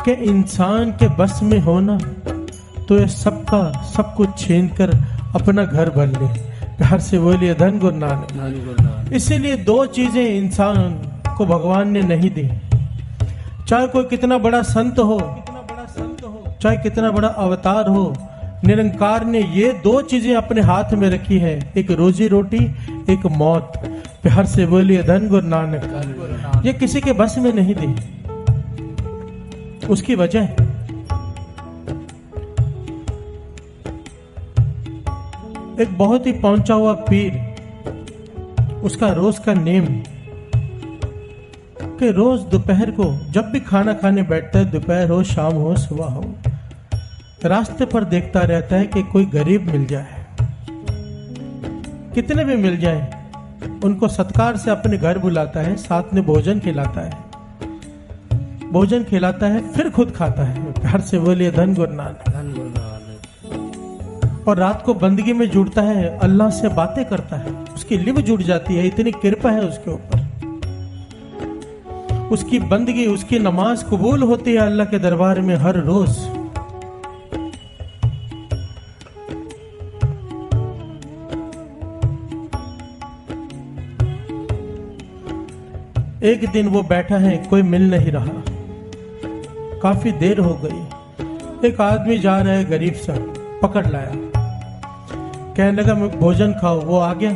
कि इंसान के बस में होना तो ये सबका सब कुछ छीन कर अपना घर भर ले। प्यार से बोलिए धन गुरु नानक। इसीलिए दो चीजें इंसान को भगवान ने नहीं दी, चाहे कोई कितना बड़ा संत हो, चाहे कितना बड़ा अवतार हो, निरंकार ने ये दो चीजें अपने हाथ में रखी है, एक रोजी रोटी, एक मौत। प्यार से बोलिए धन गुरु नानक। ये किसी के बस में नहीं दी। उसकी वजह एक बहुत ही पहुंचा हुआ पीर, उसका रोज का नेम कि रोज दोपहर को जब भी खाना खाने बैठता है, दोपहर हो, शाम हो, सुबह हो, रास्ते पर देखता रहता है कि कोई गरीब मिल जाए, कितने भी मिल जाए, उनको सत्कार से अपने घर बुलाता है, साथ में भोजन खिलाता है, भोजन खिलाता है, फिर खुद खाता है। प्यार से बोलिए धन गुरु नानक। और रात को बंदगी में जुड़ता है, अल्लाह से बातें करता है, उसकी लिव जुड़ जाती है, इतनी कृपा है उसके ऊपर। उसकी बंदगी, उसकी नमाज कबूल होती है अल्लाह के दरबार में हर रोज। एक दिन वो बैठा है, कोई मिल नहीं रहा, काफी देर हो गई। एक आदमी जा रहा है, गरीब सा, पकड़ लाया, कहने लगा मैं भोजन खाओ। वो आ गया,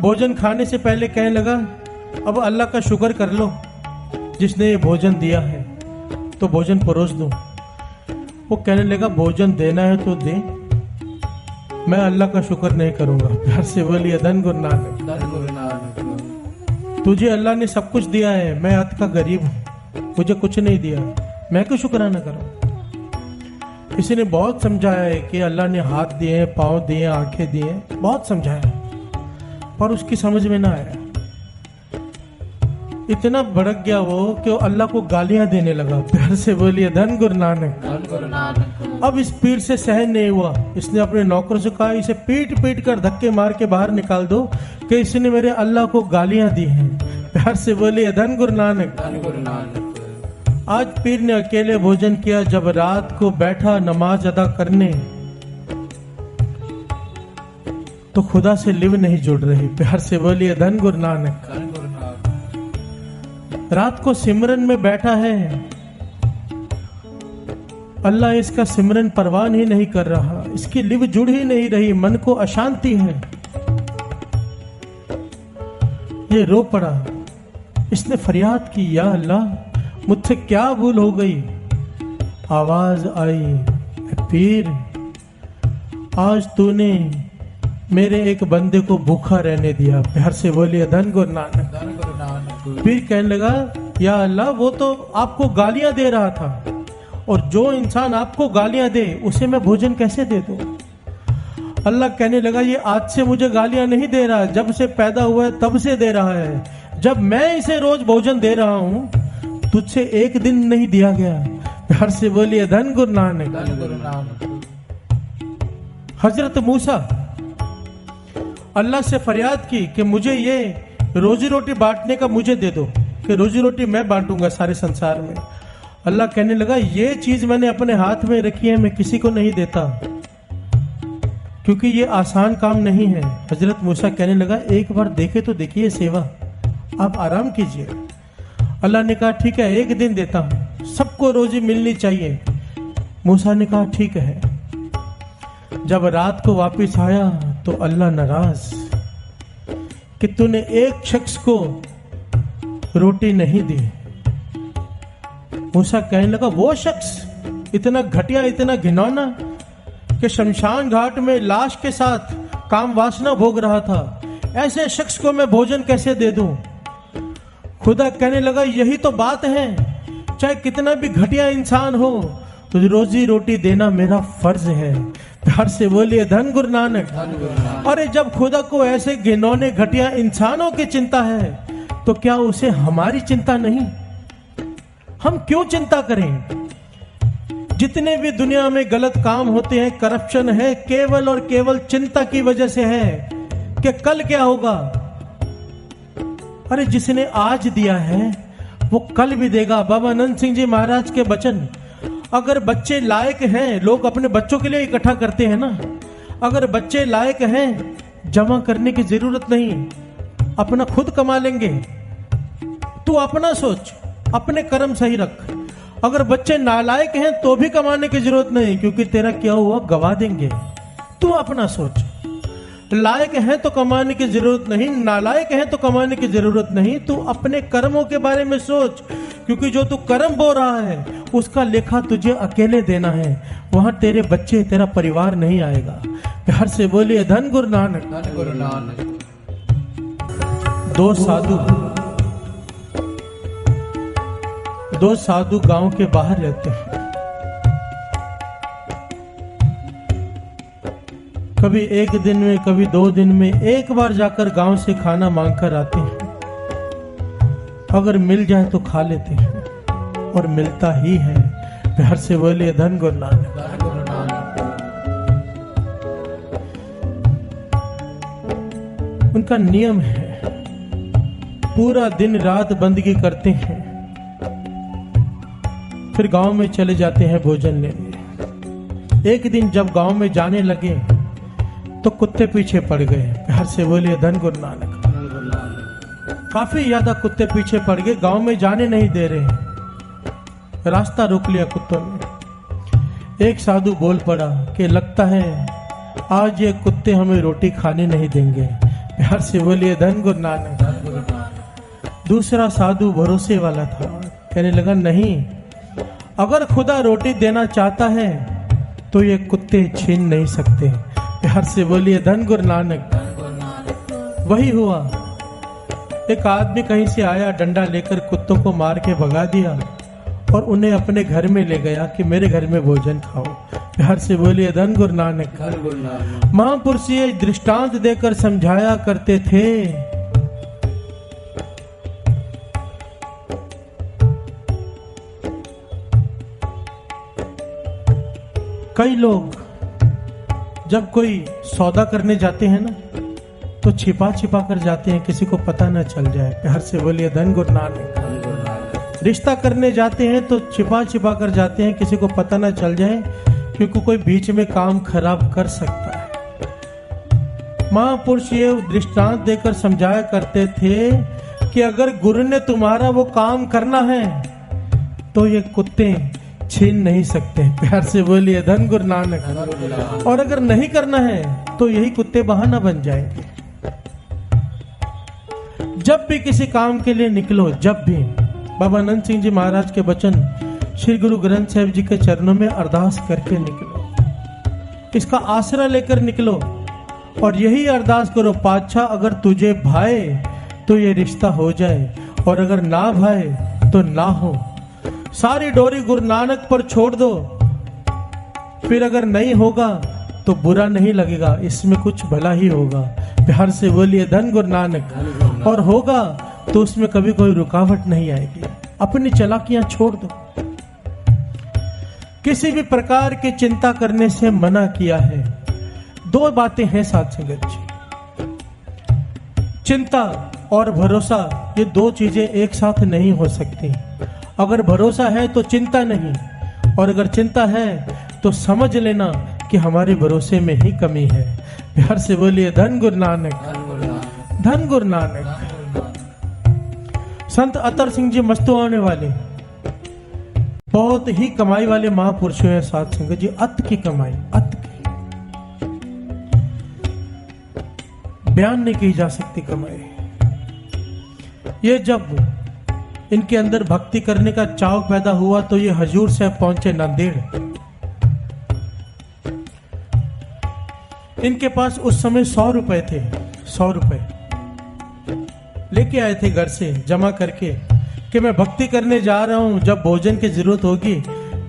भोजन खाने से पहले कहने लगा अब अल्लाह का शुक्र कर लो जिसने ये भोजन दिया है, तो भोजन परोस दो। वो कहने लगा भोजन देना है तो दे, मैं अल्लाह का शुक्र नहीं करूंगा। प्यार से बोलिए धन गुरु नानक। तुझे अल्लाह ने सब कुछ दिया है, मैं अत का गरीब हूं, मुझे कुछ नहीं दिया, मैं क्यों शुक्राना करूं। किसी ने बहुत समझाया है कि अल्लाह ने हाथ दिए, पांव दिए, आंखें दिए, बहुत समझाया, पर उसकी समझ में ना आया। इतना भड़क गया वो कि वो अल्लाह को गालियां देने लगा। प्यार से बोलिए धन गुरु नानक। अब इस पीर से सहन नहीं हुआ, इसने अपने नौकर से कहा इसे पीट पीट कर धक्के मार के बाहर निकाल दो कि इसने मेरे अल्लाह को गालियां दी हैं। प्यार से बोलिए धन गुरु नानक। आज पीर ने अकेले भोजन किया, जब रात को बैठा नमाज अदा करने तो खुदा से लिव नहीं जुड़ रही। प्यार से बोलिए धन गुरु नानक। रात को सिमरन में बैठा है, अल्लाह इसका सिमरन परवान ही नहीं कर रहा, इसकी लिव जुड़ ही नहीं रही, मन को अशांति है। ये रो पड़ा, इसने फरियाद की या अल्लाह मुझसे क्या भूल हो गई। आवाज आई, पीर आज तूने मेरे एक बंदे को भूखा रहने दिया। प्यार से बोलिए धन गुरु नानक। पीर कहने लगा या अल्लाह वो तो आपको गालियां दे रहा था, और जो इंसान आपको गालियां दे उसे मैं भोजन कैसे दे दूं। अल्लाह कहने लगा ये आज से मुझे गालियां नहीं दे रहा, जब से पैदा हुआ है तब से दे रहा है। जब मैं इसे रोज भोजन दे रहा हूं, तुझसे एक दिन नहीं दिया गया। प्यार से बोलिए धन गुरु नानक। हजरत मूसा अल्लाह से फरियाद की कि मुझे ये रोजी रोटी बांटने का मुझे दे दो, कि रोजी रोटी मैं बांटूंगा सारे संसार में। अल्लाह कहने लगा ये चीज मैंने अपने हाथ में रखी है, मैं किसी को नहीं देता, क्योंकि ये आसान काम नहीं है। हजरत मूसा कहने लगा एक बार देखे तो देखिए सेवा, आप आराम कीजिए। अल्लाह ने कहा ठीक है एक दिन देता हूं, सबको रोजी मिलनी चाहिए। मूसा ने कहा ठीक है। जब रात को वापस आया तो अल्लाह नाराज कि तूने एक शख्स को रोटी नहीं दी। मूसा कहने लगा वो शख्स इतना घटिया, इतना घिनौना कि शमशान घाट में लाश के साथ काम वासना भोग रहा था, ऐसे शख्स को मैं भोजन कैसे दे दूं। खुदा कहने लगा यही तो बात है, चाहे कितना भी घटिया इंसान हो तो रोजी रोटी देना मेरा फर्ज है। प्यार से बोलिए धन गुरु नानक। अरे जब खुदा को ऐसे घिनौने घटिया इंसानों की चिंता है तो क्या उसे हमारी चिंता नहीं? हम क्यों चिंता करें? जितने भी दुनिया में गलत काम होते हैं, करप्शन है, केवल और केवल चिंता की वजह से है कि कल क्या होगा। अरे जिसने आज दिया है वो कल भी देगा। बाबा अनंत सिंह जी महाराज के वचन, अगर बच्चे लायक हैं, लोग अपने बच्चों के लिए इकट्ठा करते हैं ना, अगर बच्चे लायक हैं जमा करने की जरूरत नहीं, अपना खुद कमा लेंगे। तू अपना सोच, अपने कर्म सही रख। अगर बच्चे नालायक हैं तो भी कमाने की जरूरत नहीं, क्योंकि तेरा क्या हुआ गवा देंगे। तू अपना सोच, लायक है तो कमाने की जरूरत नहीं, नालायक है तो कमाने की जरूरत नहीं। तू अपने कर्मों के बारे में सोच, क्योंकि जो तू कर्म बो रहा है उसका लेखा तुझे अकेले देना है। वहां तेरे बच्चे, तेरा परिवार नहीं आएगा। प्यार से बोलिए धन गुरु नानक, धन गुरु नानक। दो साधु गांव के बाहर रहते हैं। कभी एक दिन में, कभी 2 दिन में एक बार जाकर गांव से खाना मांग कर आते हैं। अगर मिल जाए तो खा लेते हैं, और मिलता ही है। प्यार से बोलिए धन गुरु नानक, धन गुरु नानक। उनका नियम है, पूरा दिन रात बंदगी करते हैं, फिर गांव में चले जाते हैं भोजन लेने। एक दिन जब गांव में जाने लगे तो कुत्ते पीछे पड़ गए। प्यार से बोलिए धन गुरु नानक। काफी ज्यादा कुत्ते पीछे पड़ गए, गांव में जाने नहीं दे रहे। रास्ता रोक लिया कुत्तों ने। एक साधु बोल पड़ा कि लगता है आज ये कुत्ते हमें रोटी खाने नहीं देंगे। प्यार से बोलिए धन गुरु नानक। दूसरा साधु भरोसे वाला था, कहने लगा नहीं, अगर खुदा रोटी देना चाहता है तो ये कुत्ते छीन नहीं सकते। प्यार से बोलिए धन गुरु नानक। वही हुआ। एक आदमी कहीं से आया, डंडा लेकर कुत्तों को मार के भगा दिया और उन्हें अपने घर में ले गया कि मेरे घर में भोजन खाओ। प्यार से बोलिए धन गुरु नानक। महापुरुष ये दृष्टांत देकर समझाया करते थे। कई लोग जब कोई सौदा करने जाते हैं ना तो छिपा छिपा कर जाते हैं, किसी को पता ना चल जाए। प्यार से बोलिए धन गुरु नानक। रिश्ता करने जाते हैं तो छिपा छिपा कर जाते हैं, किसी को पता ना चल जाए, क्योंकि कोई बीच में काम खराब कर सकता है। महापुरुष ये दृष्टांत देकर समझाया करते थे कि अगर गुरु ने तुम्हारा वो काम करना है तो ये कुत्ते छीन नहीं सकते। प्यार से बोलिए धन गुरु नानक। और अगर नहीं करना है तो यही कुत्ते बहाना बन जाएंगे। जब भी किसी काम के लिए निकलो, जब भी, बाबा अनंत सिंह जी महाराज के वचन, श्री गुरु ग्रंथ साहिब जी के चरणों में अरदास करके निकलो, इसका आसरा लेकर निकलो और यही अरदास करो, पातशाह अगर तुझे भाए तो ये रिश्ता हो जाए, और अगर ना भाए तो ना हो। सारी डोरी गुरु नानक पर छोड़ दो, फिर अगर नहीं होगा तो बुरा नहीं लगेगा, इसमें कुछ भला ही होगा। प्यार से बोलिए धन गुरु नानक। और होगा तो उसमें कभी कोई रुकावट नहीं आएगी। अपनी चालाकियां छोड़ दो। किसी भी प्रकार की चिंता करने से मना किया है। 2 बातें हैं साथ संगत जी, चिंता और भरोसा, ये 2 चीजें एक साथ नहीं हो सकती। अगर भरोसा है तो चिंता नहीं, और अगर चिंता है तो समझ लेना कि हमारे भरोसे में ही कमी है। प्यार से बोलिए धन गुरु नानक, धन गुरु नानक। संत अतर सिंह जी मस्तुआने वाले, बहुत ही कमाई वाले महापुरुषों हैं साथ संगत जी। अत की कमाई, अत की, बयान नहीं की जा सकती कमाई। ये जब इनके अंदर भक्ति करने का चाव पैदा हुआ तो ये हजूर साहब पहुंचे नांदेड़। इनके पास उस समय 100 रुपए थे। 100 रुपए लेके आए थे घर से जमा करके कि मैं भक्ति करने जा रहा हूं, जब भोजन की जरूरत होगी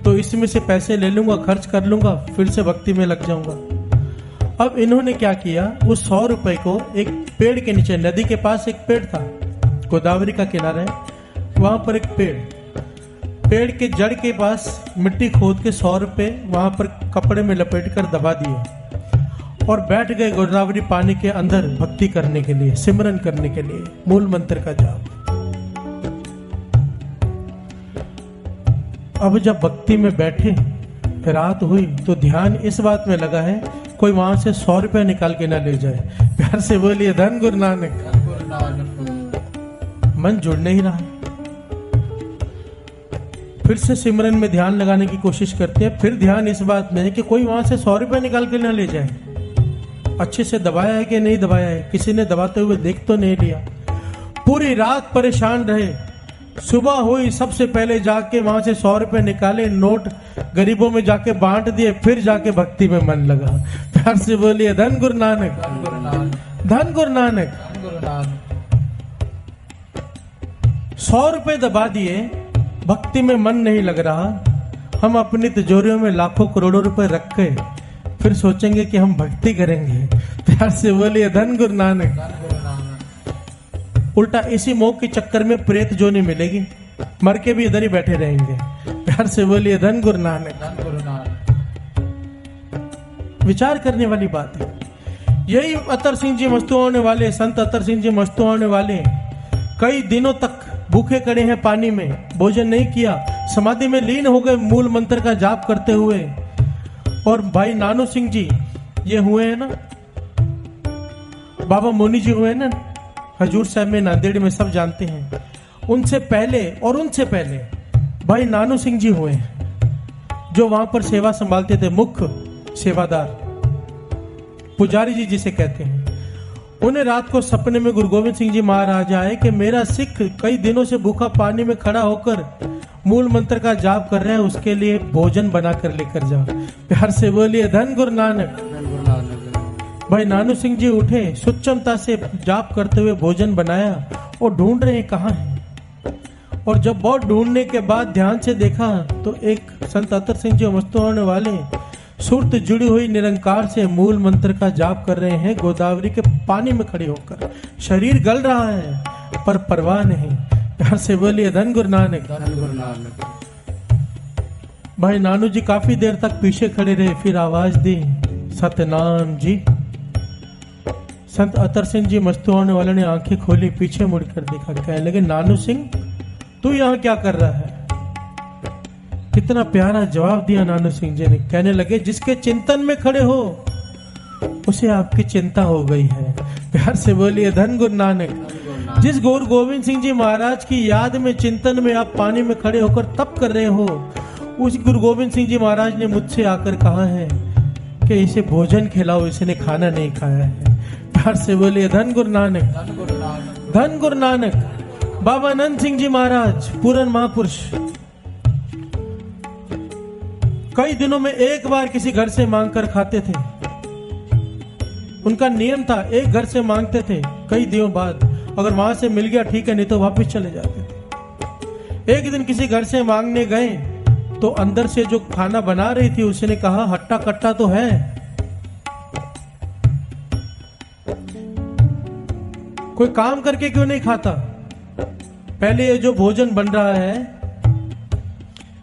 तो इसमें से पैसे ले लूंगा, खर्च कर लूंगा, फिर से भक्ति में लग जाऊंगा। अब इन्होंने क्या किया, उस 100 रुपए को एक पेड़ के नीचे, नदी के पास एक पेड़ था, गोदावरी का किनारा है, वहां पर एक पेड़ के जड़ के पास मिट्टी खोद के 100 रुपए वहां पर कपड़े में लपेट कर दबा दिए और बैठ गए गोदावरी पानी के अंदर भक्ति करने के लिए, सिमरन करने के लिए, मूल मंत्र का जाप। अब जब भक्ति में बैठे, रात हुई, तो ध्यान इस बात में लगा है कोई वहां से 100 रुपए निकाल के ना ले जाए। प्यार से बोलिए धन गुरु नानक। मन जुड़ नहीं रहा। फिर से सिमरन में ध्यान लगाने की कोशिश करते हैं। फिर ध्यान इस बात में है कि कोई वहां से 100 रुपए निकाल के ना ले जाए। अच्छे से दबाया है कि नहीं दबाया है, किसी ने दबाते हुए देख तो नहीं लिया। पूरी रात परेशान रहे। सुबह हुई, सबसे पहले जाके वहां से 100 रुपए निकाले, नोट गरीबों में जाके बांट दिए, फिर जाके भक्ति में मन लगा। प्यार से बोलिए धन गुरु नानक, धन गुरु नानक। 100 रुपए दबा दिए, भक्ति में मन नहीं लग रहा। हम अपनी तिजोरियों में लाखों करोड़ों रुपए रख के फिर सोचेंगे कि हम भक्ति करेंगे। प्यार से बोलिए धन गुरु नानक। उल्टा इसी मोह के चक्कर में प्रेत जो नहीं मिलेगी, मर के भी इधर ही बैठे रहेंगे। प्यार से बोलिए धन गुरु नानक। विचार करने वाली बात है। यही अतर सिंह जी मस्तुआने वाले, संत अतर सिंह जी मस्तुआने वाले कई दिनों तक भूखे खड़े हैं, पानी में भोजन नहीं किया, समाधि में लीन हो गए मूल मंत्र का जाप करते हुए। और भाई नानू सिंह जी ये हुए हैं ना, बाबा मोनी जी हुए ना हजूर साहब में, नांदेड़ में, सब जानते हैं। उनसे पहले और उनसे पहले भाई नानू सिंह जी हुए हैं, जो वहां पर सेवा संभालते थे, मुख्य सेवादार, पुजारी जी जिसे कहते हैं। उन्हें रात को सपने में गुरु गोविंद सिंह जी महाराज आए कि मेरा सिख कई दिनों से भूखा पानी में खड़ा होकर मूल मंत्र का जाप कर रहे हैं, उसके लिए भोजन बना कर लेकर जाओ। प्यार से बोलिए धन गुरु नानक। भाई नानू सिंह जी उठे, सुक्षमता से जाप करते हुए भोजन बनाया और ढूंढ रहे कहाँ है। और जब बहुत ढूंढने के बाद ध्यान से देखा तो एक संत अतर सिंह जी मस्तुआने वाले सुरत जुड़ी हुई निरंकार से मूल मंत्र का जाप कर रहे हैं, गोदावरी के पानी में खड़े होकर। शरीर गल रहा है पर परवाह नहीं। प्यार से बोलिए धन गुरु नानक। भाई नानू जी काफी देर तक पीछे खड़े रहे, फिर आवाज दी सतनाम जी। संत अतर सिंह जी मस्तुआने वाले ने आंखें खोली, पीछे मुड़कर देखा, कहने लगे नानू सिंह तू यहाँ क्या कर रहा है। कितना प्यारा जवाब दिया नानू सिंह जी ने। कहने लगे जिसके चिंतन में खड़े हो उसे आपकी चिंता हो गई है। प्यार से बोलिए धन गुरु नानक। जिस गुरु गोविंद सिंह जी महाराज की याद में, चिंतन में आप पानी में खड़े होकर तप कर रहे हो, उस गुरु गोविंद सिंह जी महाराज ने मुझसे आकर कहा है कि इसे भोजन खिलाओ, इसने खाना नहीं खाया है। प्यार से बोलिए धन गुरु नानक, धन गुरु नानक। बाबा आनंद सिंह जी महाराज पूरन महापुरुष कई दिनों में एक बार किसी घर से मांग कर खाते थे। उनका नियम था, एक घर से मांगते थे, कई दिनों बाद अगर वहां से मिल गया ठीक है, नहीं तो वापस चले जाते थे। एक दिन किसी घर से मांगने गए तो अंदर से जो खाना बना रही थी उसने कहा हट्टा कट्टा तो है, कोई काम करके क्यों नहीं खाता। पहले ये जो भोजन बन रहा है,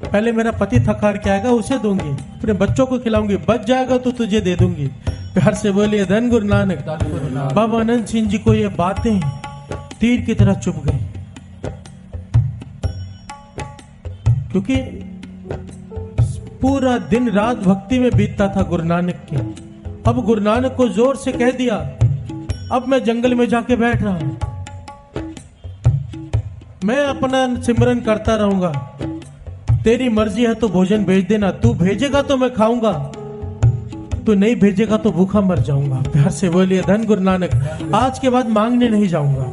पहले मेरा पति थक हार के आएगा उसे दूंगी, अपने बच्चों को खिलाऊंगी, बच जाएगा तो तुझे दे दूंगी। प्यार से बोलिए धन गुरु नानक। बाबा आनंद सिंह जी को ये बातें तीर की तरह चुभ गई, क्योंकि पूरा दिन रात भक्ति में बीतता था गुरु नानक की। अब गुरु नानक को जोर से कह दिया अब मैं जंगल में जाके बैठ रहा हूं, मैं अपना सिमरन करता रहूंगा, तेरी मर्जी है तो भोजन भेज देना, तू भेजेगा तो मैं खाऊंगा, तू नहीं भेजेगा तो भूखा मर जाऊंगा। प्यार से बोलिए धन गुरु नानक। आज के बाद मांगने नहीं जाऊंगा।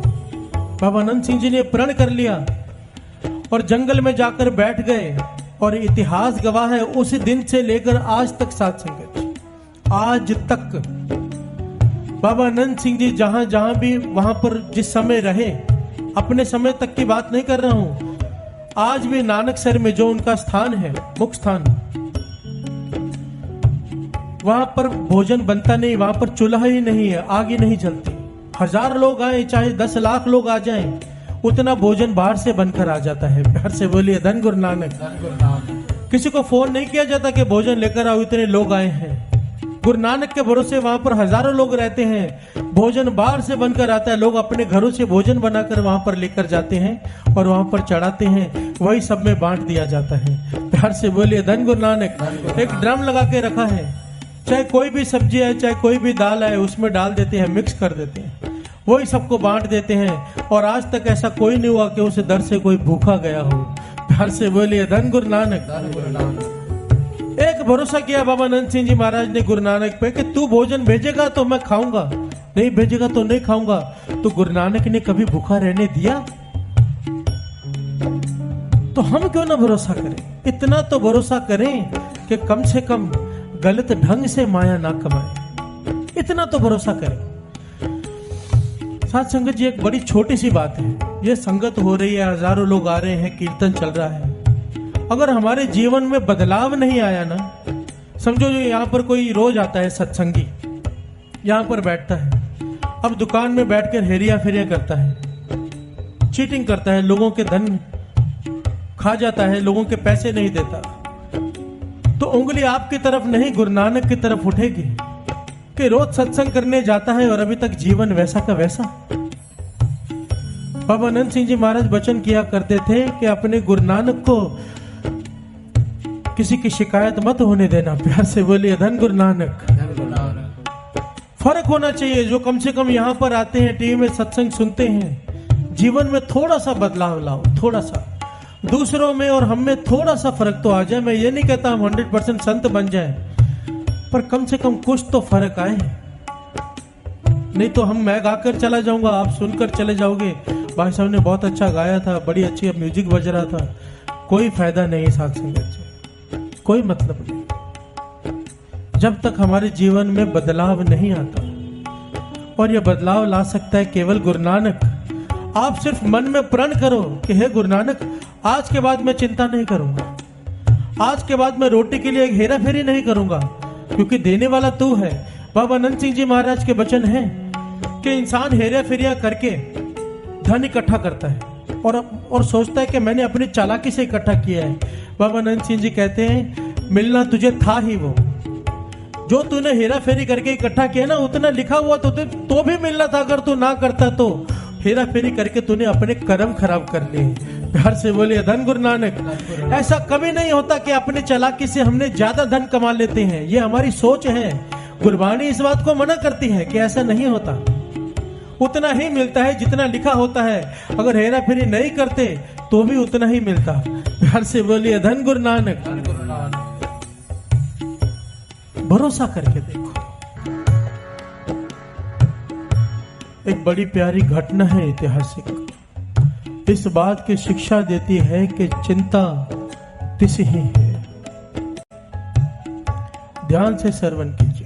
बाबा आनंद सिंह जी ने प्रण कर लिया और जंगल में जाकर बैठ गए। और इतिहास गवाह है, उस दिन से लेकर आज तक साथ संगत, आज तक बाबा आनंद सिंह जी जहां जहां भी वहां पर जिस समय रहे, अपने समय तक की बात नहीं कर रहा हूं, आज भी नानकसर में जो उनका स्थान है, मुख्य स्थान, वहां पर भोजन बनता नहीं, वहां पर चूल्हा ही नहीं है, आग ही नहीं जलती। 1000 लोग आए, चाहे 10 लाख लोग आ जाएं, उतना भोजन बाहर से बनकर आ जाता है। प्यार से बोलिए धन गुरु नानक। किसी को फोन नहीं किया जाता कि भोजन लेकर आओ, इतने लोग आए हैं। गुरु नानक के भरोसे वहां पर हजारों लोग रहते हैं, भोजन बाहर से बनकर आता है, लोग अपने घरों से भोजन बनाकर वहां पर लेकर जाते हैं और वहां पर चढ़ाते हैं, वही सब में बांट दिया जाता है। प्यार से बोलिए धन गुरु नानक। एक ड्रम लगा के रखा है, चाहे कोई भी सब्जी है, चाहे कोई भी दाल है, उसमें डाल देते हैं, मिक्स कर देते हैं, वही सबको बांट देते हैं। और आज तक ऐसा कोई नहीं हुआ कि उस दर से कोई भूखा गया हो। प्यार से बोलिए धन गुरु नानक। एक भरोसा किया बाबा नंद सिंह जी महाराज ने गुरु नानक पे कि तू भोजन भेजेगा तो मैं खाऊंगा, नहीं भेजेगा तो नहीं खाऊंगा। तो गुरु नानक ने कभी भूखा रहने दिया? तो हम क्यों ना भरोसा करें? इतना तो भरोसा करें कि कम से कम गलत ढंग से माया ना कमाए, इतना तो भरोसा करें। साथ संगत जी, एक बड़ी छोटी सी बात है, ये संगत हो रही है, हजारों लोग आ रहे हैं, कीर्तन चल रहा है, अगर हमारे जीवन में बदलाव नहीं आया ना, समझो जो यहाँ पर कोई रोज आता है सत्संगी, यहाँ पर बैठता है, अब दुकान में बैठकर हेरिया फेरिया करता है, चीटिंग करता है, लोगों के धन खा जाता है, लोगों के पैसे नहीं देता, तो उंगली आपकी तरफ नहीं गुरु नानक की तरफ उठेगी कि रोज सत्संग करने जाता है और अभी तक जीवन वैसा का वैसा। बाबा नंद सिंह जी महाराज वचन किया करते थे कि अपने गुरु नानक को किसी की शिकायत मत होने देना। प्यार से बोलिए धन गुरु नानक। फर्क होना चाहिए, जो कम से कम यहाँ पर आते हैं, टीवी में सत्संग सुनते हैं, जीवन में थोड़ा सा बदलाव लाओ, थोड़ा सा दूसरों में और हम में थोड़ा सा फर्क तो आ जाए। मैं ये नहीं कहता हम 100% संत बन जाएं, पर कम से कम कुछ तो फर्क आए। नहीं तो मैं गाकर चला जाऊंगा, आप सुनकर चले जाओगे, भाई साहब ने बहुत अच्छा गाया था, बड़ी अच्छी म्यूजिक बज रहा था, कोई फायदा नहीं। साथ संगत से कोई मतलब नहीं जब तक हमारे जीवन में बदलाव नहीं आता। और यह बदलाव ला सकता है केवल गुरु नानक। आप सिर्फ मन में प्रण करो कि हे गुरु नानक, आज के बाद मैं चिंता नहीं करूंगा, आज के बाद मैं रोटी के लिए एक हेरा फेरी नहीं करूंगा, क्योंकि देने वाला तू है। बाबा नंद सिंह जी महाराज के वचन है कि इंसान हेरा फेरिया करके धन इकट्ठा करता है और सोचता है कि मैंने अपनी चालाकी से इकट्ठा किया है। बाबा नंद सिंह जी कहते हैं, मिलना तुझे था ही वो जो तूने हेरा फेरी करके इकट्ठा किया ना, उतना लिखा हुआ तो भी मिलना था। अगर तू ना करता तो हेरा फेरी करके तूने अपने कर्म खराब कर लिए। प्यार से बोलिए धन गुरु नानक। ऐसा कभी नहीं होता कि अपने चालाकी से हमने ज्यादा धन कमा लेते हैं, ये हमारी सोच है। गुरबाणी इस बात को मना करती है कि ऐसा नहीं होता, उतना ही मिलता है जितना लिखा होता है। अगर हेरा फेरी नहीं करते तो भी उतना ही मिलता। प्यार से बोलिए धन गुरु नानक। भरोसा करके देखो। एक बड़ी प्यारी घटना है ऐतिहासिक, इस बात की शिक्षा देती है कि चिंता तिस ही है। ध्यान से श्रवण कीजिए।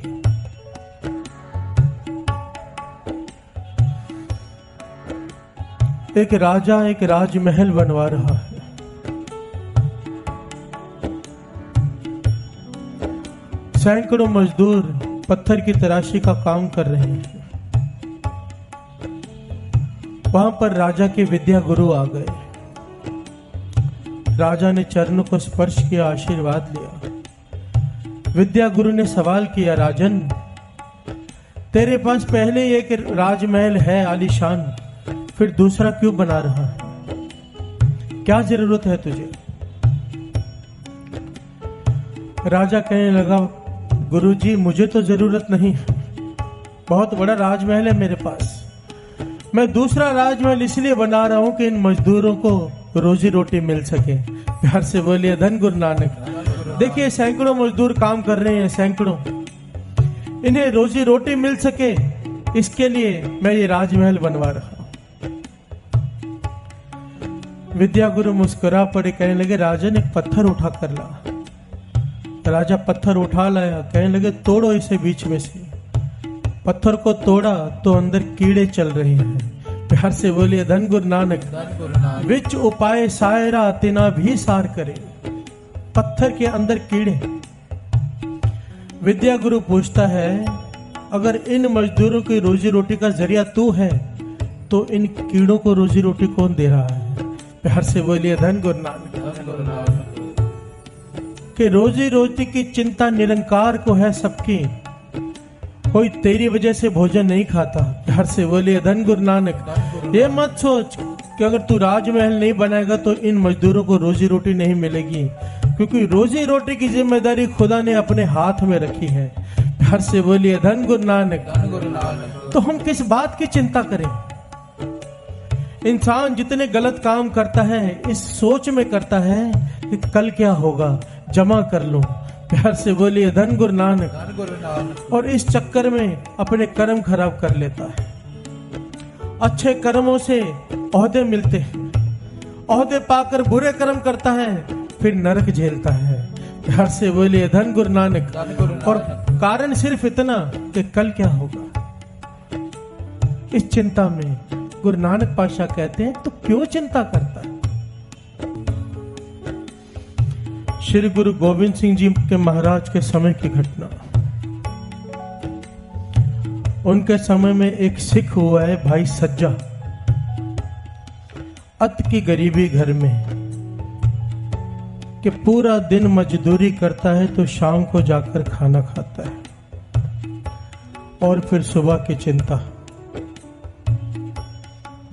एक राजा एक राजमहल बनवा रहा है। सैकड़ों मजदूर पत्थर की तराशी का काम कर रहे हैं। वहां पर राजा के विद्या गुरु आ गए। राजा ने चरणों को स्पर्श किया, आशीर्वाद लिया। विद्या गुरु ने सवाल किया, राजन तेरे पास पहले एक राजमहल है आलीशान, फिर दूसरा क्यों बना रहा है? क्या जरूरत है तुझे? राजा कहने लगा, गुरुजी मुझे तो जरूरत नहीं, बहुत बड़ा राजमहल है मेरे पास। मैं दूसरा राजमहल इसलिए बना रहा हूं कि इन मजदूरों को रोजी रोटी मिल सके। प्यार से बोलिए धन गुरु नानक। देखिए सैकड़ों मजदूर काम कर रहे हैं, सैकड़ों, इन्हें रोजी रोटी मिल सके इसके लिए मैं ये राजमहल बनवा रहा हूं। विद्या गुरु मुस्कुरा पड़े, कहने लगे, राजन एक पत्थर उठा कर ला। राजा पत्थर उठा लाया, कहने लगे, तोड़ो इसे बीच में से। पत्थर को तोड़ा तो अंदर कीड़े चल रहे हैं। प्यार से बोलिए धन गुरु नानक। विच उपाय सायरा तिना भी सार करे। पत्थर के अंदर कीड़े। विद्या गुरु पूछता है, अगर इन मजदूरों की रोजी रोटी का जरिया तू है तो इन कीड़ों को रोजी रोटी कौन दे रहा है? प्यार से बोलिए धन गुरु नानक। कि रोजी रोटी की चिंता निरंकार को है सबकी, कोई तेरी वजह से भोजन नहीं खाता। प्यार से बोलिए धन गुरु नानक। ये मत सोच कि अगर तू राजमहल नहीं बनाएगा तो इन मजदूरों को रोजी रोटी नहीं मिलेगी, क्योंकि रोजी रोटी की जिम्मेदारी खुदा ने अपने हाथ में रखी है। प्यार से बोलिए धन गुरु नानक। तो हम किस बात की चिंता करें? इंसान जितने गलत काम करता है इस सोच में करता है कि कल क्या होगा, जमा कर लूं। प्यार से बोलिए धन गुरु नानक। और इस चक्कर में अपने कर्म खराब कर लेता है। अच्छे कर्मों से ओहदे मिलते हैं, ओहदे पाकर बुरे कर्म करता है, फिर नरक झेलता है। प्यार से बोलिए धन गुरु नानक। और कारण सिर्फ इतना कि कल क्या होगा। इस चिंता में गुरु नानक पातशाह कहते हैं तो क्यों चिंता करता है? श्री गुरु गोविंद सिंह जी के महाराज के समय की घटना। उनके समय में एक सिख हुआ है भाई सज्जा, अत की गरीबी घर में, कि पूरा दिन मजदूरी करता है तो शाम को जाकर खाना खाता है और फिर सुबह की चिंता,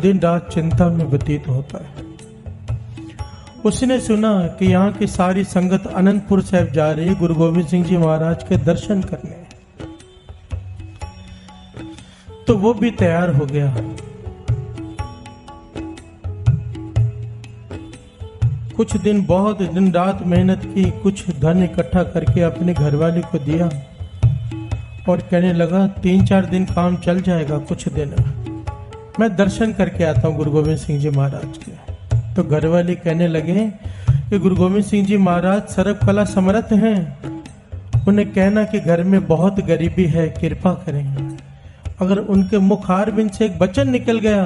दिन रात चिंता में व्यतीत होता है। उसने सुना कि यहाँ की सारी संगत अनंतपुर साहिब जा रही है गुरु गोविंद सिंह जी महाराज के दर्शन करने, तो वो भी तैयार हो गया। कुछ दिन बहुत दिन रात मेहनत की, कुछ धन इकट्ठा करके अपने घरवाली को दिया और कहने लगा 3-4 दिन काम चल जाएगा, कुछ दिन मैं दर्शन करके आता हूँ गुरु गोविंद सिंह जी महाराज के। तो घरवाली कहने लगे कि गुरु गोविंद सिंह जी महाराज सर्वकला समर्थ हैं, उन्हें कहना कि घर में बहुत गरीबी है, कृपा करेंगे। अगर उनके मुखारबिंद से एक वचन निकल गया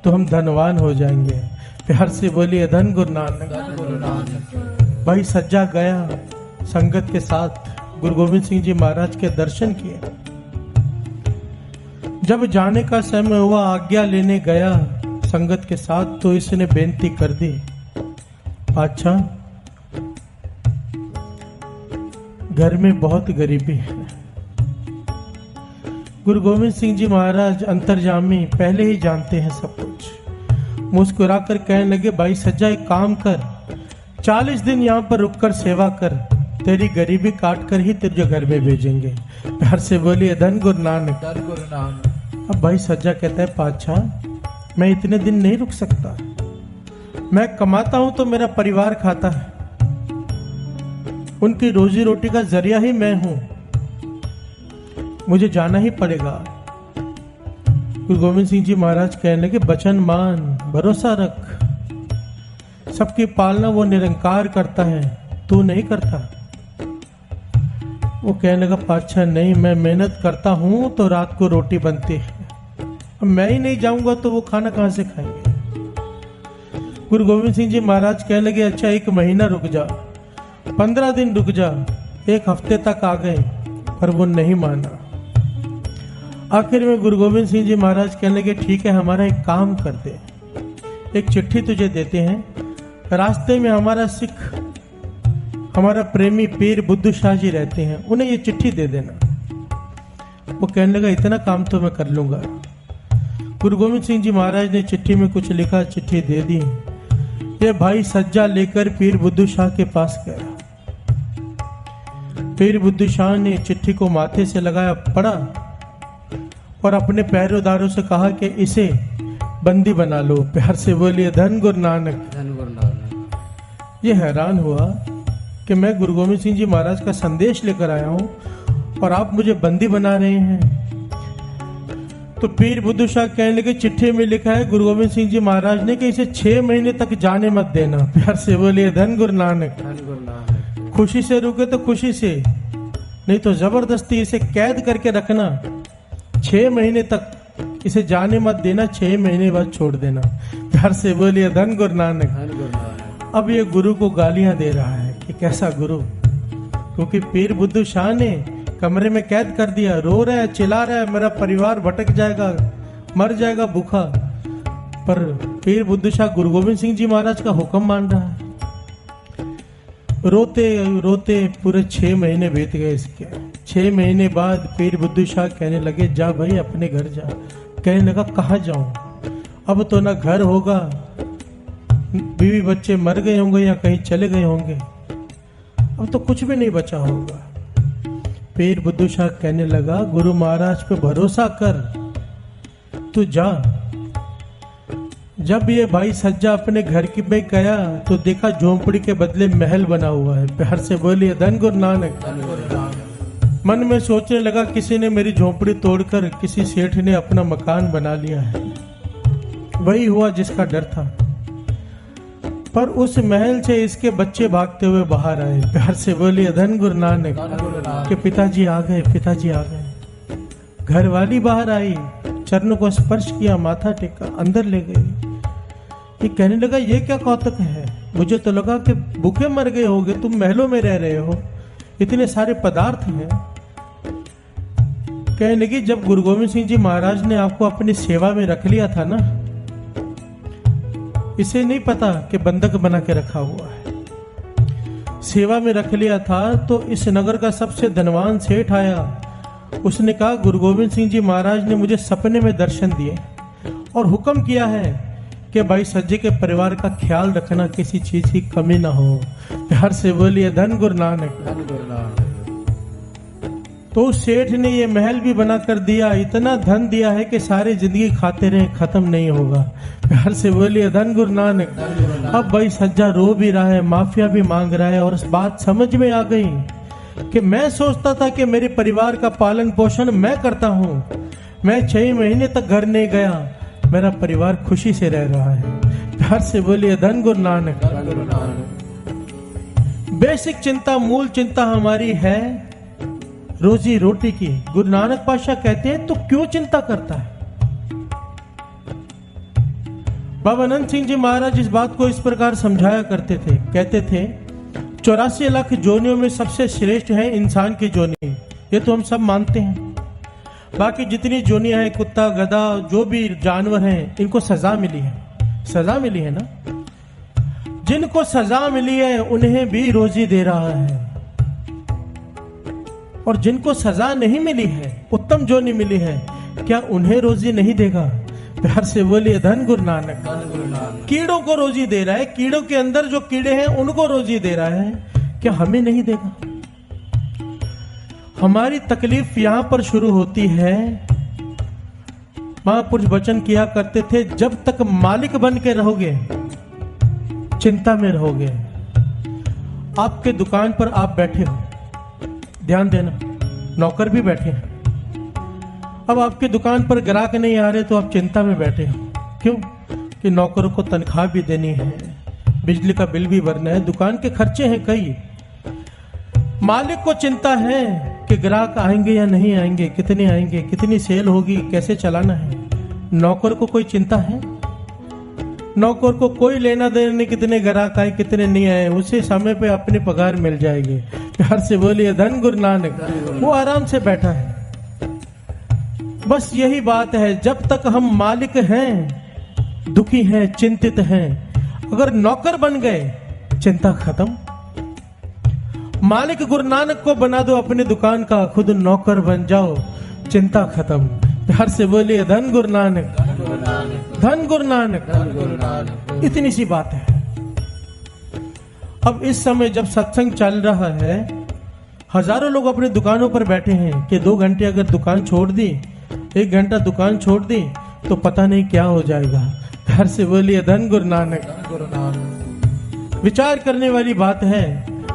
तो हम धनवान हो जाएंगे। प्यार से बोलिए धन गुरु नानक। भाई सज्जा गया संगत के साथ, गुरु गोविंद सिंह जी महाराज के दर्शन किए। जब जाने का समय हुआ, आज्ञा लेने गया संगत के साथ, तो इसने बेनती कर दी, अच्छा घर में बहुत गरीबी है। गुरु गोविंद सिंह जी महाराज अंतर्यामी पहले ही जानते हैं सब कुछ। मुस्कुराकर कहने लगे, भाई सज्जा एक काम कर, 40 दिन यहाँ पर रुककर सेवा कर, तेरी गरीबी काट कर ही तुझे घर में भेजेंगे। प्यार से बोलिए धन गुरु नानक। अब भाई सज्जा कहता है, पातशाह मैं इतने दिन नहीं रुक सकता, मैं कमाता हूं तो मेरा परिवार खाता है, उनकी रोजी रोटी का जरिया ही मैं हूं, मुझे जाना ही पड़ेगा। गुरु गोविंद सिंह जी महाराज कहने लगे, वचन मान, भरोसा रख, सबकी पालना वो निरंकार करता है, तू नहीं करता। वो कहने लगा, पातशाह नहीं, मैं मेहनत करता हूं तो रात को रोटी बनती है, मैं ही नहीं जाऊंगा तो वो खाना कहां से खाएंगे। गुरु गोविंद सिंह जी महाराज कहने लगे, अच्छा 1 महीना रुक जा, 15 दिन रुक जा, 1 हफ्ते तक आ गए, पर वो नहीं माना। आखिर में गुरु गोविंद सिंह जी महाराज कहने लगे, ठीक है हमारा एक काम कर दे, एक चिट्ठी तुझे देते हैं, रास्ते में हमारा सिख, हमारा प्रेमी पीर बुद्धू शाह जी रहते हैं, उन्हें ये चिट्ठी दे देना। वो कहने लगा, इतना काम तो मैं कर लूंगा। गुरु गोविंद सिंह जी महाराज ने चिट्ठी में कुछ लिखा, चिट्ठी दे दी। ये भाई सज्जा लेकर पीर बुद्धू शाह के पास गया। पीर बुद्धू शाह ने चिट्ठी को माथे से लगाया, पढ़ा और अपने पैरोदारों से कहा कि इसे बंदी बना लो। प्यार से बोलिए धन गुरु नानक। ये हैरान हुआ कि मैं गुरु गोविंद सिंह जी महाराज का संदेश लेकर आया हूं और आप मुझे बंदी बना रहे हैं। तो पीर बुद्धू शाह कहने लगे, चिट्ठी में लिखा है गुरु गोविंद सिंह जी महाराज ने कि इसे 6 महीने तक जाने मत देना। प्यार से बोलिए धन गुरु नानक। खुशी से रुके तो खुशी से, नहीं तो जबरदस्ती इसे कैद करके रखना, 6 महीने तक इसे जाने मत देना, 6 महीने बाद छोड़ देना। प्यार से बोलिए धन गुरु नानक। अब ये गुरु को गालियां दे रहा है कि कैसा गुरु, क्योंकि पीर बुद्धू शाह ने कमरे में कैद कर दिया, रो रहा है, चिल्ला रहा है, मेरा परिवार भटक जाएगा, मर जाएगा भूखा। पर पीर बुद्धू शाह गुरु गोविंद सिंह जी महाराज का हुक्म मान रहा है। रोते रोते पूरे 6 महीने बीत गए इसके। 6 महीने बाद पीर बुद्धू शाह कहने लगे, जा भाई अपने घर जा। कहने लगा, कहाँ जाऊं, अब तो ना घर होगा, बीवी बच्चे मर गए होंगे या कहीं चले गए होंगे। अब तो कुछ भी नहीं बचा होगा। पीर बुद्धू शाह कहने लगा, गुरु महाराज पे भरोसा कर, तू जा। जब ये भाई सज्जा अपने घर की में गया तो देखा झोंपड़ी के बदले महल बना हुआ है। प्यार से बोलिए धन गुरु नानक। मन में सोचने लगा, किसी ने मेरी झोंपड़ी तोड़कर किसी सेठ ने अपना मकान बना लिया है। वही हुआ जिसका डर था। पर उस महल से इसके बच्चे भागते हुए बाहर आए। प्यार से बोलिए धन गुरु नानक। के पिताजी आ गए, पिताजी आ गए। घर वाली बाहर आई, चरणों को स्पर्श किया, माथा टेका, अंदर ले गई। ये कहने लगा, ये क्या कौतक है? मुझे तो लगा कि भूखे मर गए होगे, तुम महलों में रह रहे हो, इतने सारे पदार्थ हैं। कहने लगी, जब गुरु गोविंद सिंह जी महाराज ने आपको अपनी सेवा में रख लिया था ना, इसे नहीं पता कि बंधक बना के रखा हुआ है। सेवा में रख लिया था तो इस नगर का सबसे धनवान सेठ आया। उसने कहा, गुरु गोविंद सिंह जी महाराज ने मुझे सपने में दर्शन दिए और हुक्म किया है कि भाई सज्जे के परिवार का ख्याल रखना, किसी चीज की कमी ना हो। प्यार से बोलिए धन गुरु नानक। तो उस सेठ ने ये महल भी बना कर दिया, इतना धन दिया है कि सारी जिंदगी खाते रहे, खत्म नहीं होगा। प्यार से बोलिए धन गुरु नानक। अब भाई सज्जा रो भी रहा है, माफिया भी मांग रहा है, और उस बात समझ में आ गई कि मैं सोचता था कि मेरे परिवार का पालन पोषण मैं करता हूँ, मैं 6 महीने तक घर नहीं गया, मेरा परिवार खुशी से रह रहा है। प्यार से बोलिए धन गुरु नानक। बेसिक चिंता, मूल चिंता हमारी है रोजी रोटी की। गुरु नानक पातशाह कहते हैं, तो क्यों चिंता करता है? बाबा अनंत सिंह जी महाराज इस बात को इस प्रकार समझाया करते थे। कहते थे, 84 लाख जोनियों में सबसे श्रेष्ठ है इंसान की जोनी। ये तो हम सब मानते हैं। बाकी जितनी जोनियां हैं, कुत्ता, गधा, जो भी जानवर हैं, इनको सजा मिली है। सजा मिली है ना? जिनको सजा मिली है उन्हें भी रोजी दे रहा है, और जिनको सजा नहीं मिली है, उत्तम जोनी मिली है, क्या उन्हें रोजी नहीं देगा? प्यार से बोलिए धन गुरु नानक। कीड़ों को रोजी दे रहा है, कीड़ों के अंदर जो कीड़े हैं उनको रोजी दे रहा है, क्या हमें नहीं देगा? हमारी तकलीफ यहां पर शुरू होती है। महापुरुष वचन किया करते थे, जब तक मालिक बन के रहोगे चिंता में रहोगे। आपके दुकान पर आप बैठे हो, ध्यान देना, नौकर भी बैठे हैं। अब आपके दुकान पर ग्राहक नहीं आ रहे तो आप चिंता में बैठे हो। क्यों? कि नौकरों को तनख्वाह भी देनी है, बिजली का बिल भी भरना है, दुकान के खर्चे हैं कई। मालिक को चिंता है कि ग्राहक आएंगे या नहीं आएंगे, कितने आएंगे, कितनी सेल होगी, कैसे चलाना है। नौकर को कोई चिंता है? नौकर को कोई लेना देना नहीं, कितने ग्राहक आए, कितने नहीं आए, उसे समय पे अपनी पगार मिल जाएगी। प्यार से बोलिए धन गुरु नानक। वो आराम से बैठा है। बस यही बात है, जब तक हम मालिक हैं, दुखी हैं, चिंतित हैं। अगर नौकर बन गए, चिंता खत्म। मालिक गुरु नानक को बना दो अपनी दुकान का, खुद नौकर बन जाओ, चिंता खत्म। प्यार से बोलिए धन गुरु नानक, धन गुरु नानक। इतनी सी बात है। अब इस समय जब सत्संग चल रहा है, हजारों लोग अपनी दुकानों पर बैठे हैं कि 2 घंटे अगर दुकान छोड़ दी, 1 घंटा दुकान छोड़ दी तो पता नहीं क्या हो जाएगा। प्यार से बोलिए धन गुरु नानक। विचार करने वाली बात है।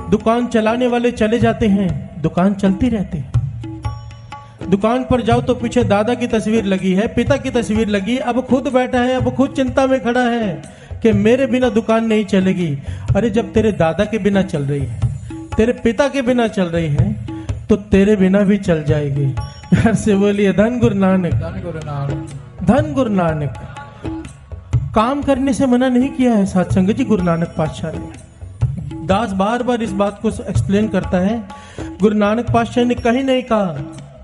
दुकान चलाने वाले चले जाते हैं, दुकान चलती रहती है। दुकान पर जाओ तो पीछे दादा की तस्वीर लगी है, पिता की तस्वीर लगी, अब खुद बैठा है, अब खुद चिंता में खड़ा है कि मेरे बिना दुकान नहीं चलेगी। अरे जब तेरे दादा के बिना चल रही है, तेरे पिता के बिना चल रही है, तो तेरे बिना भी चल जाएगी। प्यार से बोलिए धन गुरु नानक, धन गुरु नानक। काम करने से मना नहीं किया है सत्संग जी गुरु नानक पातशाह ने। दास बार बार इस बात को एक्सप्लेन करता है। गुरु नानक पातशाह ने कहीं नहीं कहा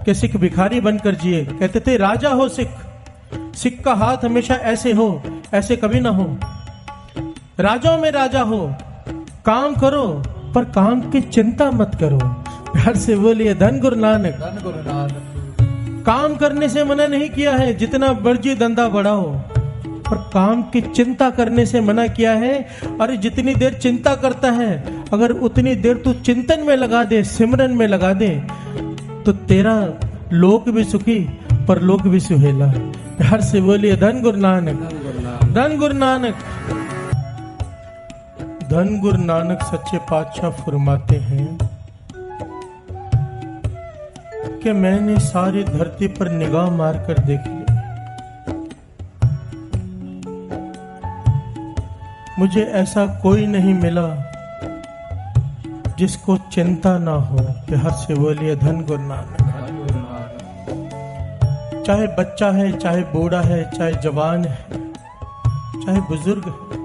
कि सिख भिखारी बनकर जिए। कहते थे राजा हो सिख, सिख का हाथ हमेशा ऐसे हो, ऐसे कभी ना हो। राजाओं में राजा हो, काम करो पर काम की चिंता मत करो। प्यार से बोलिए धन गुरु नानक, धन गुरु नानक। काम करने से मना नहीं किया है, जितना मर्जी धंधा बढ़ाओ, पर काम की चिंता करने से मना किया है। अरे जितनी देर चिंता करता है, अगर उतनी देर तू चिंतन में लगा दे, सिमरन में लगा दे, तो तेरा लोक भी सुखी पर लोक भी सुहेला। प्यार से बोलिए धन गुरु नानक, धन गुरु नानक। धन गुरु नानक सच्चे पातशाह फरमाते हैं कि मैंने सारी धरती पर निगाह मारकर देख ली, मुझे ऐसा कोई नहीं मिला जिसको चिंता ना हो। प्यार से बोलिए धन गुरु नानक। चाहे बच्चा है, चाहे बूढ़ा है, चाहे जवान है, चाहे बुजुर्ग है,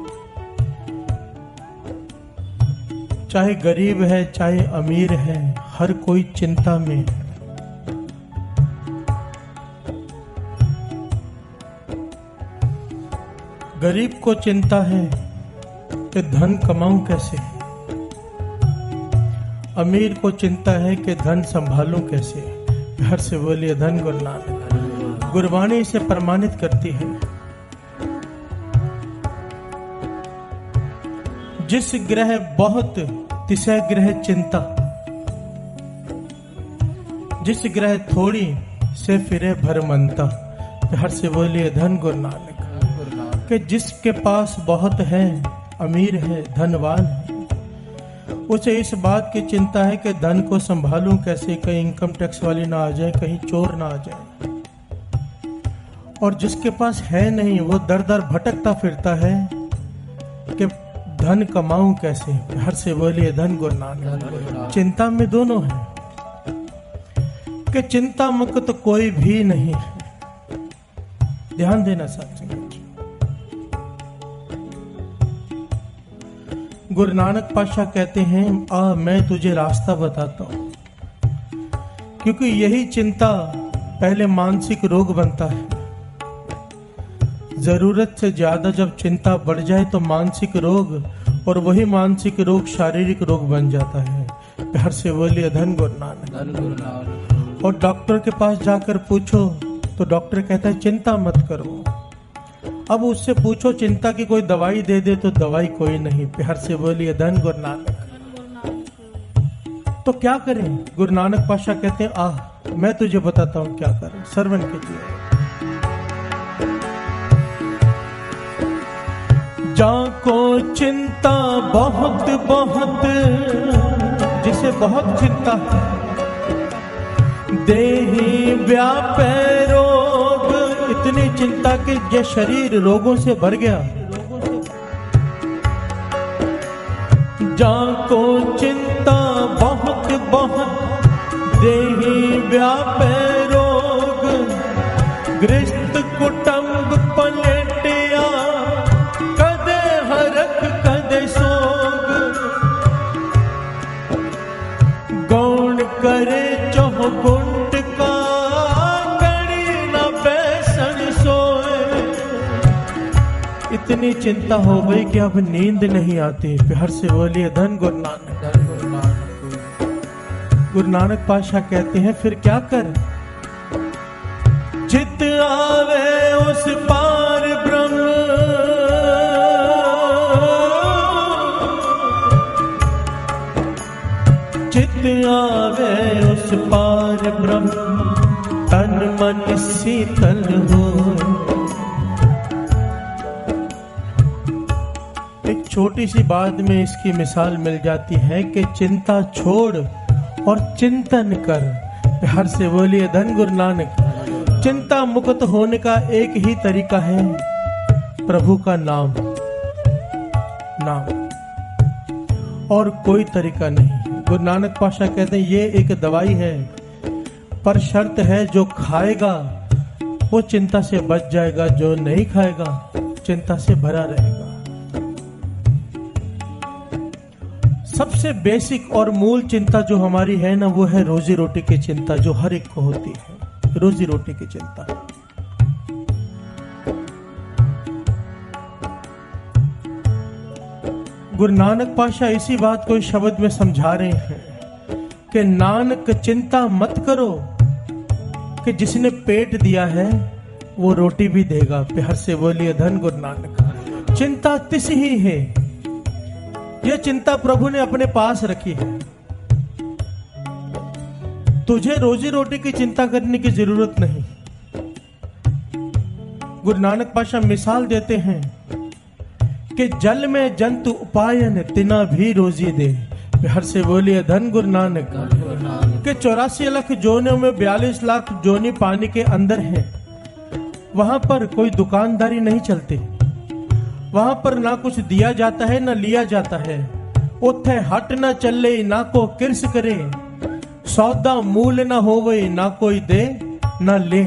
चाहे गरीब है, चाहे अमीर है, हर कोई चिंता में है। गरीब को चिंता है कि धन कमाऊं कैसे, अमीर को चिंता है कि धन संभालूं कैसे। घर से बोलिए धन गुरु नानक। गुरबाणी इसे प्रमाणित करती है। जिस ग्रह बहुत तिसै ग्रह चिंता, जिस ग्रह थोड़ी से फिरे भरमंता। घर से बोलिए धन गुरु नानक। कि जिसके पास बहुत है, अमीर है, धनवान है, उसे इस बात की चिंता है कि धन को संभालूं कैसे, कहीं इनकम टैक्स वाली ना आ जाए, कहीं चोर ना आ जाए। और जिसके पास है नहीं, वो दर दर भटकता फिरता है कि धन कमाऊं कैसे। घर से बोलिए धन गुरु नानक। चिंता में दोनों है कि चिंता मुक्त कोई भी नहीं है। ध्यान देना साथ संगत। गुरु नानक पातशाह कहते हैं, आ मैं तुझे रास्ता बताता हूं। क्योंकि यही चिंता पहले मानसिक रोग बनता है। जरूरत से ज्यादा जब चिंता बढ़ जाए तो मानसिक रोग, और वही मानसिक रोग शारीरिक रोग बन जाता है। प्यार से बोलिए धन गुरु नानक। और डॉक्टर के पास जाकर पूछो तो डॉक्टर कहता है चिंता मत करो। अब उससे पूछो चिंता की कोई दवाई दे दे तो दवाई कोई नहीं। प्यार से बोलिए धन गुरु नानक। तो क्या करें? गुरु नानक पातशाह कहते हैं, आ मैं तुझे बताता हूं क्या करें। श्रवण कीजिए। जाको चिंता बहुत बहुत, जिसे बहुत चिंता है, देहि व्यापै रोग। इतनी चिंता कि ये शरीर रोगों से भर गया। जाको चिंता बहुत बहुत, देहि व्यापै रोग। गृहस्थ कुटुंब पलटिया, कदे हरख कदे सोग। गौण करे चौगुंट का, इतनी चिंता हो गई कि अब नींद नहीं आती। प्यार से बोलिए धन गुरु नानक। गुरु नानक पातशाह कहते हैं फिर क्या कर? चित आवे उस पार ब्रह्म, चित आवे उस पार ब्रह्म, तन मन शीतल हो। एक छोटी सी बात में इसकी मिसाल मिल जाती है कि चिंता छोड़ और चिंतन कर। प्यार से बोलिए धन गुरु नानक। चिंता मुक्त होने का एक ही तरीका है, प्रभु का नाम, नाम, और कोई तरीका नहीं। गुरु नानक पातशाह कहते हैं ये एक दवाई है, पर शर्त है जो खाएगा वो चिंता से बच जाएगा, जो नहीं खाएगा चिंता से भरा रहेगा। सबसे बेसिक और मूल चिंता जो हमारी है ना, वो है रोजी रोटी की चिंता, जो हर एक को होती है। रोजी रोटी की चिंता। गुरु नानक पातशाह इसी बात को इस शब्द में समझा रहे हैं कि नानक चिंता मत करो कि जिसने पेट दिया है वो रोटी भी देगा। प्यार से बोलिए धन गुरु नानक। चिंता तिस ही है, ये चिंता प्रभु ने अपने पास रखी है। तुझे रोजी रोटी की चिंता करने की जरूरत नहीं। गुरु नानक पातशाह मिसाल देते हैं कि जल में जंतु उपायन तिना भी रोजी दे। प्यार से बोलिए धन गुरु नानक। के 84 लाख जोनियों में 42 लाख जोनी पानी के अंदर हैं। वहां पर कोई दुकानदारी नहीं चलती, वहां पर ना कुछ दिया जाता है ना लिया जाता है। उथे हट ना चले ना को किरस करे, सौदा मूल ना होवे ना कोई दे ना ले।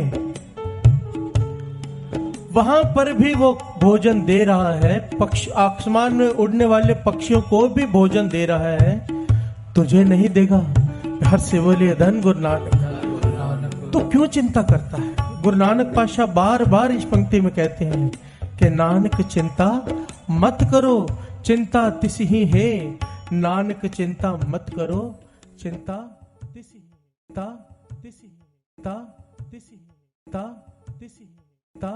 वहां पर भी वो भोजन दे रहा है, पक्षी आसमान में उड़ने वाले पक्षियों को भी भोजन दे रहा है, तुझे नहीं देगा। हर से बोलिए धन गुरु नानक। तो क्यों चिंता करता है? गुरु नानक पातशाह बार बार इस पंक्ति में कहते हैं कि नानक चिंता मत करो, चिंता तिस ही है। नानक चिंता मत करो, चिंता तिस ही, ता तिस ही, ता तिस ही, ता तिस ही, ता